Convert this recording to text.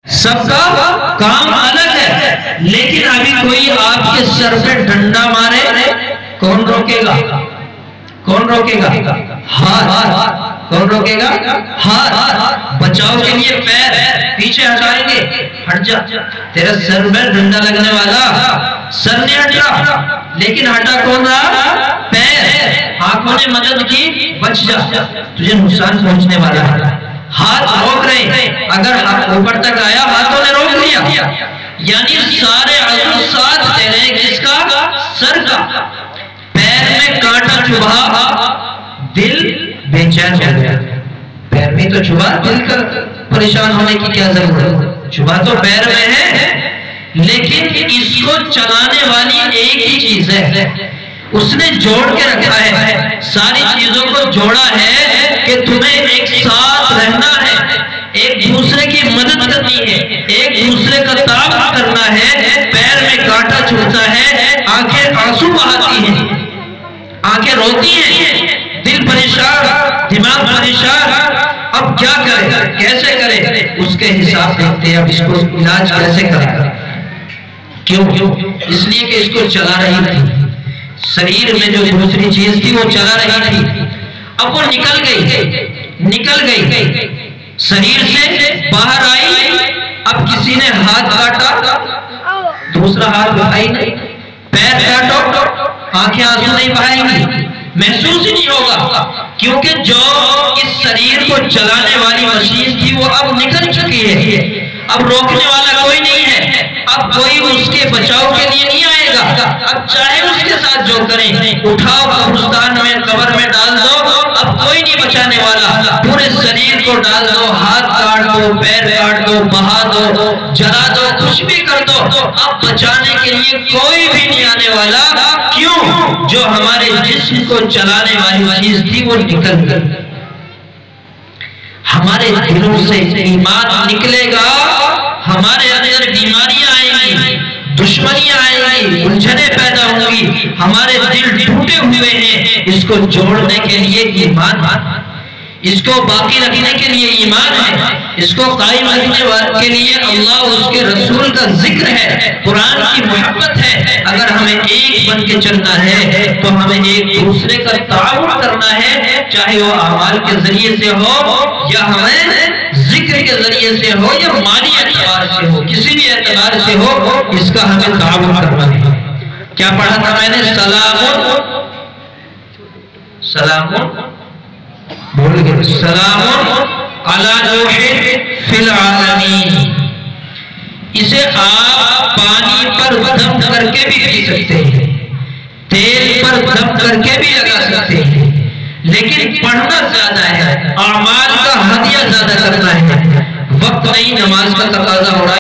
سب کا کام الگ ہے، لیکن ابھی کوئی آپ کے سر پہ ڈنڈا مارے، کون روکے گا؟ کون روکے گا؟ ہاتھ۔ کون روکے گا؟ ہاتھ۔ بچاؤ کے لیے پیر پیچھے ہٹائیں گے، ہٹ جا، تیرا سر میں ڈنڈا لگنے والا، سر نہیں ہٹ رہا، لیکن ہٹا کون رہا؟ پیر۔ آنکھوں نے مدد کی، بچ جا، تجھے نقصان پہنچنے والا ہے۔ ہاتھ روک رہے، اگر ہاتھ اوپر تک آیا ہاتھوں نے روک لیا، یعنی سارے عزم ساتھ دے رہے، کس کا؟ سر کا۔ پیر میں کانٹا چبھا، دل بے چین ہو گیا، پیر میں تو چبھا، دل کا پریشان ہونے کی کیا ضرورت؟ چبھا تو پیر میں ہے، لیکن اس کو چلانے والی ایک ہی چیز ہے، اس نے جوڑ کے رکھا ہے، ساری چیزوں کو جوڑا ہے کہ تمہیں ایک ساتھ رہنا ہے، ایک دوسرے کی مدد کرنی ہے، ایک دوسرے کا تعاون کرنا ہے۔ پیر میں کانٹا چبھتا ہے، آنکھیں آنسو بہاتی ہیں، آنکھیں روتی ہیں، دل پریشان، دماغ پریشان، اب کیا کرے، کیسے کرے؟ اس کے حساب دیکھتے ہیں، اب اس کو علاج کیسے کرے؟ کیوں؟ اس لیے کہ اس کو چلا رہی تھی، شریر میں جو دوسری چیز تھی وہ چلا رہی تھی، اب وہ نکل گئی، شریر سے باہر آئی، اب کسی نے ہاتھ کاٹا، دوسرا ہاتھ بہائی نہیں، پیر کاٹو، آنکھیں آنسو نہیں بہائیں گی، محسوس ہی نہیں ہوگا، کیونکہ جو اس شریر کو چلانے والی مشین تھی وہ اب نکل چکی ہے، اب روکنے والا کوئی نہیں ہے، اب کوئی اس کے بچاؤ کے لیے نہیں آئے گا، اب چاہے اس کے ساتھ جو کریں، اٹھاؤ قبرستان میں، قبر میں ڈال دو، اب کوئی نہیں بچانے والا، پورے شریر کو ڈال دو، ہاتھ کاٹ دو، پیر کاٹ دو، بہا دو، جلا دو، کچھ بھی کر دو، اب بچانے کے لیے کوئی بھی نہیں آنے والا، کیوں؟ جو ہمارے جسم کو چلانے والی چیز تھی وہ نکل گئی، ہمارے دلوں سے ایمان نکلے گا، ہمارے اندر بیماریاں آئیں گی، دشمنیاں آئیں گی، الجھنیں پیدا ہوں گی، ہمارے دل ٹوٹے ہوئے ہیں، اس کو جوڑنے کے لیے ایمان ہے، اس کو باقی رکھنے کے لیے ایمان ہے، اس کو قائم رکھنے کے لیے اللہ اور اس کے رسول کا ذکر ہے، قرآن کی محبت ہے۔ اگر ہمیں ایک بن کے چلنا ہے تو ہمیں ایک دوسرے کا تعاون کرنا ہے، چاہے وہ اعمال کے ذریعے سے ہو یا ہمیں ذکر کے ذریعے سے ہو یا مالی اعتبار سے ہو، کسی بھی اعتبار سے ہو، اس کا ہمیں تعاون کرنا ہے۔ کیا پڑھا تھا میں نے؟ سلام بول گئے، سلام علی نوح فی العالمین۔ اسے آپ پانی پر دم کر کے بھی پی سکتے ہیں، تیل پر دم کر کے بھی لگا سکتے ہیں، لیکن پڑھنا زیادہ ہے، اعمال کا ہدیہ زیادہ کرنا ہے، وقت نہیں، نماز کا تقاضا ہو رہا ہے۔